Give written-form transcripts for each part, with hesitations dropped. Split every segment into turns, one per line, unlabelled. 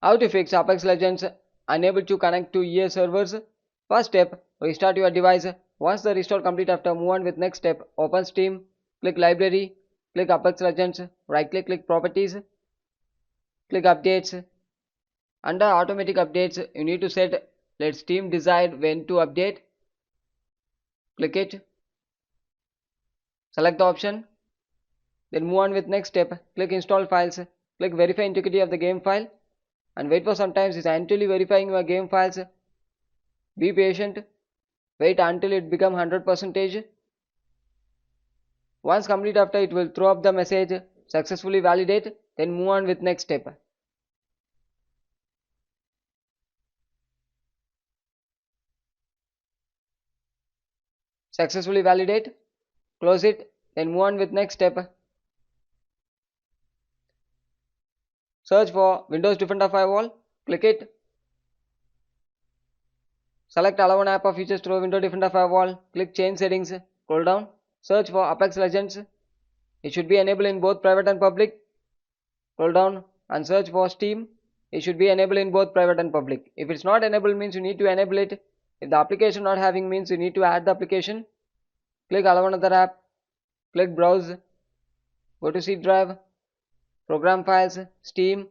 How to fix Apex Legends unable to connect to EA servers? First step, restart your device. Once the restore complete, after move on with next step, open Steam, click Library, click Apex Legends, right click Properties, click Updates. Under Automatic Updates, you need to set let Steam decide when to update. Click it, select the option, then move on with next step, click Install Files, click Verify Integrity of the game file and wait for some time. It's actually verifying your game files. Be patient, wait until it become 100%. Once complete, after it will throw up the message successfully validate, then move on with next step. Successfully validate, close it, then move on with next step. Search for Windows Defender Firewall, click it, select allow an app or features through Windows Defender Firewall, click change settings, scroll down, search for Apex Legends. It should be enabled in both private and public. Scroll down and search for Steam. It should be enabled in both private and public. If it's not enabled means you need to enable it. If the application not having means you need to add the application. Click allow another app, click browse, go to C drive, program files, Steam.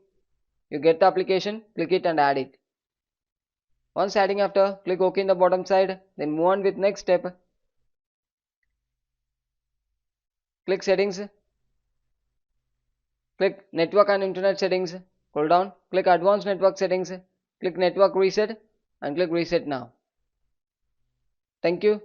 You get the application, click it and add it. Once adding, after click OK in the bottom side, then move on with next step. Click settings, click network and internet settings, scroll down, click advanced network settings, click network reset and click reset now. Thank you.